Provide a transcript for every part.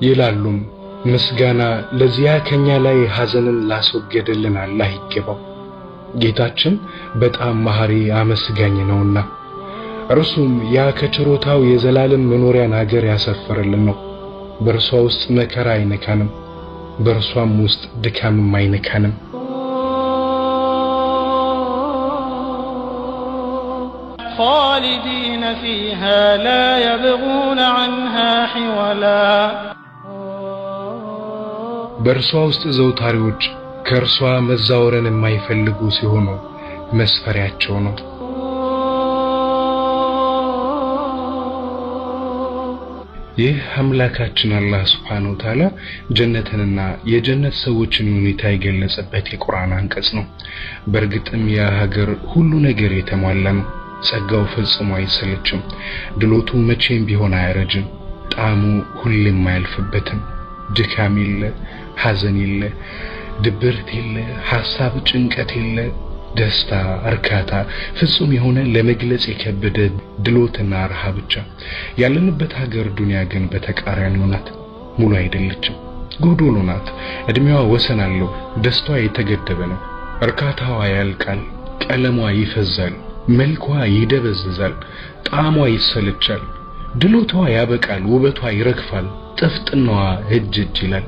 ይላሉም ምስጋና ለዚያ ከኛ ላይ ሐዘንን ላስወገደልን አላህ ይገባው። ጌታችን በጣም መሐሪ አመስጋኝ ነውና እርሱም ያ ከችሮታው የዘላለም መኖሪያን ሀገር ያሰፈረልን ነው። በእርሷ ውስጥ መከራ አይነካንም፣ በእርሷም ውስጥ ድካምም አይነካንም። خالدين فيها لا يبغون عنها حولا በእርሷ ውስጥ ዘውታሪዎች ከእርሷ መዛወርን የማይፈልጉ ሲሆኑ መስፈሪያቸው ነው። ይህ አምላካችን አላህ Subhanahu Wa Ta'ala ጀነትንና የጀነት ሰዎችን ሁኔታ የገለጸበት የቁርአን አንቀጽ ነው። በእርግጥም ያ ሀገር ሁሉ ነገር የተሟላ ነው። ጸጋው ፈጽሞ አይሰለችም። ድሎቱ መቼም ቢሆን አያረጅም። ጣዕሙ ሁሌም አያልፍበትም። ድካም የለ፣ ሐዘን የለ፣ ድብርት የለ፣ ሐሳብ ጭንቀት የለ፣ ደስታ እርካታ ፍጹም የሆነ ለመግለጽ የከበደ ድሎትና ረሃ ብቻ። ያለንበት ሀገር ዱንያ ግን በተቃራኒው ናት። ሙሉ አይደለችም፣ ጎዶሎ ናት። እድሜዋ ወሰን አለው። ደስታዋ የተገደበ ነው። እርካታዋ ያልቃል፣ ቀለሟ ይፈዛል፣ መልኳ ይደበዝዛል፣ ጣዕሟ ይሰለቻል። ድሎቷ ያበቃል፣ ውበቷ ይረግፋል፣ ጥፍጥናዋ እጅ ይላል።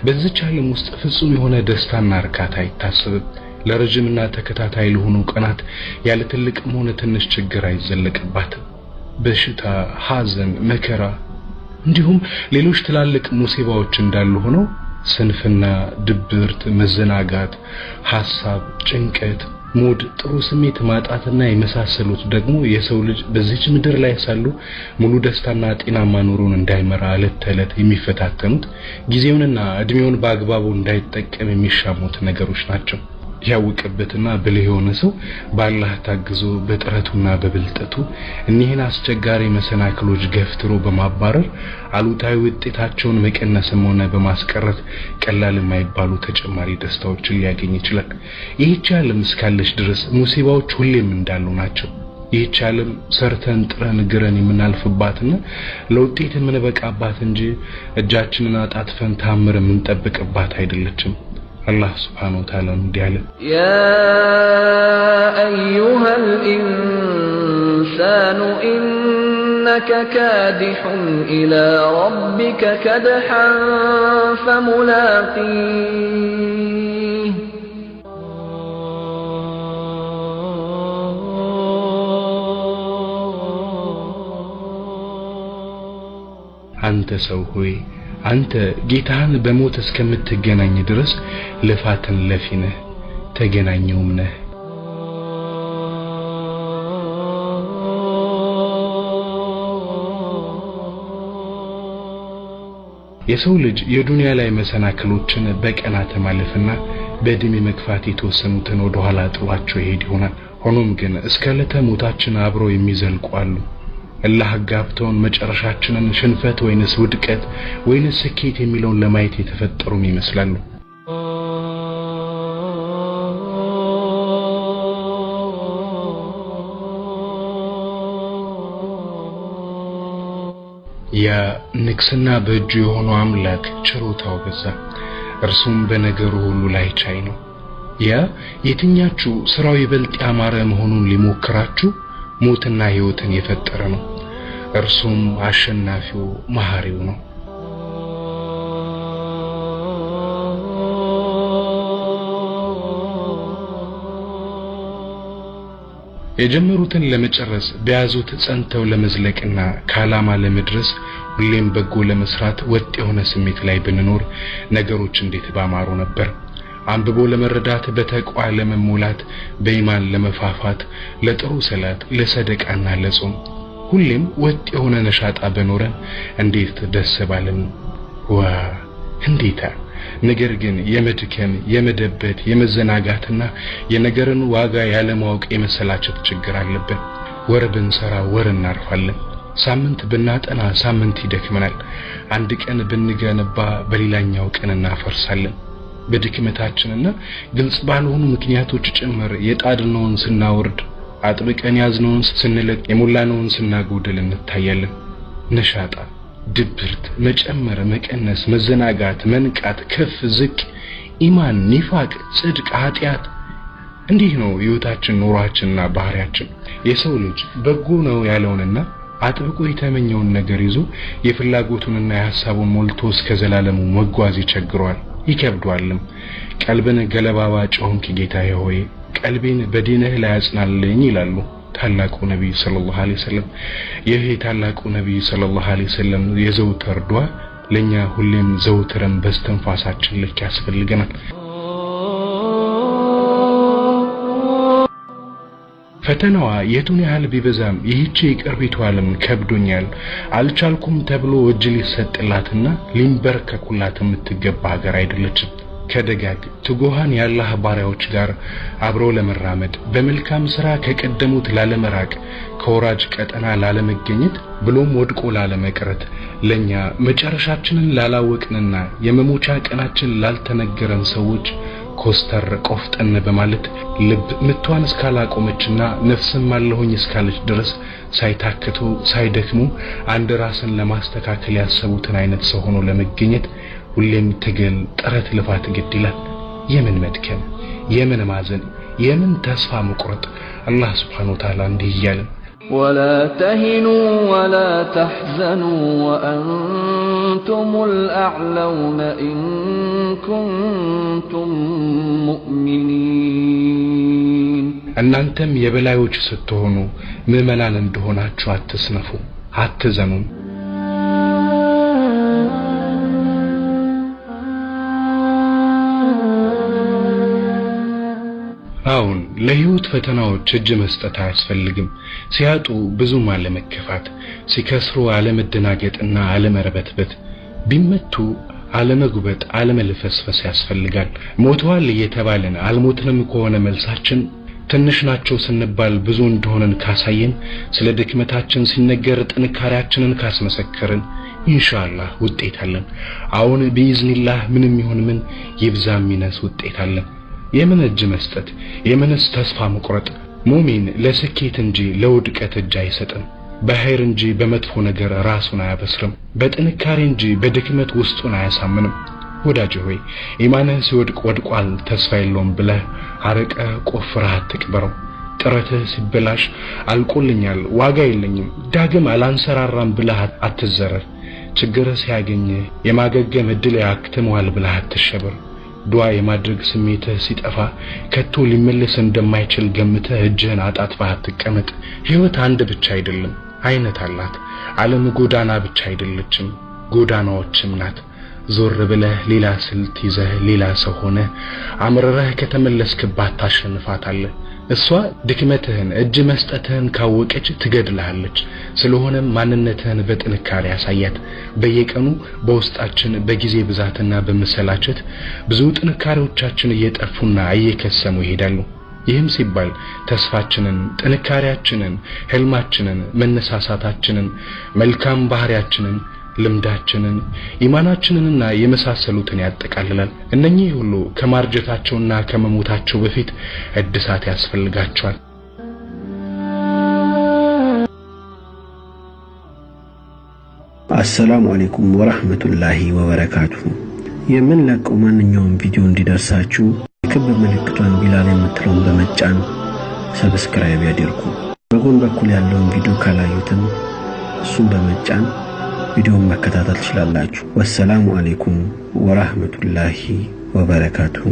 በዚች ዓለም ውስጥ ፍጹም የሆነ ደስታና እርካታ አይታሰብም። ለረጅምና ተከታታይ ለሆኑ ቀናት ያለ ትልቅም ሆነ ትንሽ ችግር አይዘለቅባትም። በሽታ፣ ሐዘን፣ መከራ እንዲሁም ሌሎች ትላልቅ ሙሲባዎች እንዳሉ ሆነው ስንፍና፣ ድብርት፣ መዘናጋት፣ ሐሳብ፣ ጭንቀት፣ ሙድ፣ ጥሩ ስሜት ማጣትና የመሳሰሉት ደግሞ የሰው ልጅ በዚች ምድር ላይ ሳሉ ሙሉ ደስታና ጤናማ ኑሮን እንዳይመራ ዕለት ተዕለት የሚፈታተኑት ጊዜውንና እድሜውን በአግባቡ እንዳይጠቀም የሚሻሙት ነገሮች ናቸው። ያወቀበትና ብልህ የሆነ ሰው በአላህ ታግዞ በጥረቱና በብልጠቱ እኒህን አስቸጋሪ መሰናክሎች ገፍትሮ በማባረር አሉታዊ ውጤታቸውን መቀነስም ሆነ በማስቀረት ቀላል የማይባሉ ተጨማሪ ደስታዎችን ሊያገኝ ይችላል። ይህች ዓለም እስካለች ድረስ ሙሲባዎች ሁሌም እንዳሉ ናቸው። ይህች ዓለም ሰርተን ጥረን ግረን የምናልፍባትና ለውጤት የምንበቃባት እንጂ እጃችንን አጣጥፈን ታምር የምንጠብቅባት አይደለችም። الله سبحانه وتعالى ندياله يا أيها الإنسان إنك كادح إلى ربك كدحا فملاقيه أنت سوهي አንተ ጌታህን በሞት እስከምትገናኝ ድረስ ለፋተን ለፊነህ ተገናኘውም ነህ። የሰው ልጅ የዱንያ ላይ መሰናክሎችን በቀናት ማለፍና በእድሜ መግፋት የተወሰኑትን ወደ ኋላ ጥሏቸው ይሄድ ይሆናል። ሆኖም ግን እስከ ዕለተ ሞታችን አብረው የሚዘልቁ አሉ። አላህ ጋብተውን መጨረሻችንን ሽንፈት ወይንስ ውድቀት ወይንስ ስኬት የሚለውን ለማየት የተፈጠሩም ይመስላሉ። ያ ንግስና በእጁ የሆነው አምላክ ችሮታው በዛ፣ እርሱም በነገሩ ሁሉ ላይ ቻይ ነው። ያ የትኛችሁ ስራው ይበልጥ ያማረ መሆኑን ሊሞክራችሁ ሞትና ህይወትን የፈጠረ ነው። እርሱም አሸናፊው መሐሪው ነው። የጀመሩትን ለመጨረስ በያዙት ጸንተው ለመዝለቅና ካላማ ለመድረስ ሁሌም በጎ ለመስራት ወጥ የሆነ ስሜት ላይ ብንኖር ነገሮች እንዴት ባማሩ ነበር። አንብቦ ለመረዳት በተቋ ለመሞላት በኢማን ለመፋፋት ለጥሩ ሰላት ለሰደቃና ለጾም ሁሌም ወጥ የሆነ ነሻጣ በኖረን እንዴት ደስ ባለን። ዋ እንዴታ! ነገር ግን የመድከም የመደበት የመዘናጋትና የነገርን ዋጋ ያለ ማወቅ የመሰላቸት ችግር አለብን። ወር ብንሰራ ወር እናርፋለን። ሳምንት ብናጠና ሳምንት ይደክመናል። አንድ ቀን ብንገነባ በሌላኛው ቀን እናፈርሳለን። በድክመታችንና ግልጽ ባልሆኑ ምክንያቶች ጭምር የጣድነውን ስናወርድ አጥብቀን ያዝነውን ስንለቅ የሞላነውን ስናጎድል እንታያለን። ነሻጣ ድብርት መጨመር መቀነስ መዘናጋት መንቃት ከፍ ዝቅ ኢማን ኒፋቅ ጽድቅ ኃጢአት እንዲህ ነው ህይወታችን ኑሯችንና ባህሪያችን የሰው ልጅ በጎ ነው ያለውንና አጥብቆ የተመኘውን ነገር ይዞ የፍላጎቱንና የሐሳቡን ሞልቶ እስከ ዘላለሙ መጓዝ ይቸግሯል ይከብዷልም ቀልብን ገለባባ ጮንክ ጌታዬ ሆይ ቀልቤን በዲንህ ላይ አጽናልኝ ይላሉ ታላቁ ነብይ ሰለላሁ ዐለይሂ ወሰለም ይህ ታላቁ ነብይ ሰለላሁ ዐለይሂ ወሰለም የዘውትር ዱዓ ለኛ ሁሌም ዘውትርን በስተንፋሳችን ልክ ያስፈልገናል ፈተናዋ የቱን ያህል ቢበዛም ይህች የቅርቢቱ ዓለም ከብዶኛል አልቻልኩም ተብሎ እጅ ሊሰጥላትና ሊንበርከኩላት የምትገባ ሀገር አይደለችም ከደጋግ ትጉሃን ያላህ ባሪያዎች ጋር አብሮ ለመራመድ በመልካም ሥራ ከቀደሙት ላለመራቅ ከወራጅ ቀጠና ላለመገኘት ብሎም ወድቆ ላለመቅረት ለኛ መጨረሻችንን ላላወቅንና የመሞቻ ቀናችን ላልተነገረን ሰዎች ኮስተር ቆፍጠን በማለት ልብ ምቷን እስካላቆመችና ነፍስም አለሁኝ እስካለች ድረስ ሳይታክቱ ሳይደክሙ አንድ ራስን ለማስተካከል ያሰቡትን አይነት ሰው ሆኖ ለመገኘት ሁሌም ትግል ጥረት ልፋት ግድ ይላል የምን መድከም የምን ማዘን የምን ተስፋ መቁረጥ አላህ Subhanahu Wa Ta'ala እንዲህ ይላል ولا تهنوا ولا تحزنوا وأنتم الأعلون إن كنتم مؤمنين እናንተም የበላዮች ስትሆኑ ምዕመናን እንደሆናችሁ አትስነፉ አትዘኑ አሁን ለህይወት ፈተናዎች እጅ መስጠት አያስፈልግም ሲያጡ ብዙም አለመከፋት ሲከስሩ አለመደናገጥና አለመረበትበት ቢመቱ አለመጉበጥ አለመልፈስፈስ ያስፈልጋል ሞቷል እየተባለን አልሞትንም ከሆነ መልሳችን ትንሽ ናቸው ስንባል ብዙ እንደሆነን ካሳየን ስለ ድክመታችን ሲነገር ጥንካሬያችንን ካስመሰከርን ኢንሻአላህ ውጤት አለን አሁን በኢዝኒላህ ምንም ይሁን ምን ይብዛም ይነስ ውጤት አለን የምን እጅ መስጠት የምንስ ተስፋ መቁረጥ ሙእሚን ለስኬት እንጂ ለውድቀት እጅ አይሰጥም በኃይር እንጂ በመጥፎ ነገር ራሱን አያበስርም በጥንካሬ እንጂ በድክመት ውስጡን አያሳምንም ወዳጅ ሆይ ኢማንህ ሲወድቅ ወድቋል ተስፋ የለውም ብለህ አረቀ ቆፍረህ አትቅበረው ጥረትህ ሲበላሽ አልቆልኛል ዋጋ የለኝም ዳግም አላንሰራራም ብለህ አትዘረር ችግርህ ሲያገኝ የማገገም እድል ያክተመዋል ብለህ አትሸበር ዱዓ የማድረግ ስሜትህ ሲጠፋ ከቶ ሊመለስ እንደማይችል ገምተህ እጅህን አጣጥፈህ አትቀመጥ ህይወት አንድ ብቻ አይደለም አይነት አላት ዓለም ጎዳና ብቻ አይደለችም ጎዳናዎችም ናት ዞር ብለህ ሌላ ስልት ይዘህ ሌላ ሰው ሆነ አምረረህ ከተመለስክባት ታሸንፋታለህ እሷ ድክመትህን እጅ መስጠትህን ካወቀች ትገድልሃለች ስለሆነም ማንነትህን በጥንካሬ ያሳያት በየቀኑ በውስጣችን በጊዜ ብዛትና በመሰላቸት ብዙ ጥንካሬዎቻችን እየጠፉና እየከሰሙ ይሄዳሉ ይህም ሲባል ተስፋችንን ጥንካሬያችንን ህልማችንን መነሳሳታችንን መልካም ባህሪያችንን ልምዳችንን ኢማናችንንና የመሳሰሉትን ያጠቃልላል እነኚህ ሁሉ ከማርጀታቸውና ከመሞታቸው በፊት እድሳት ያስፈልጋቸዋል አሰላሙ አለይኩም ወራህመቱላሂ ወበረካቱሁ የምንለቀው ማንኛውም ቪዲዮ እንዲደርሳችሁ ክብ ምልክቱን ቢላል የምትለውን በመጫን ሰብስክራይብ ያድርጉ በጎን በኩል ያለውን ቪዲዮ ካላዩትም እሱን በመጫን ቪዲዮውን መከታተል ትችላላችሁ ወሰላሙ አለይኩም ወራህመቱላሂ ወበረካቱሁ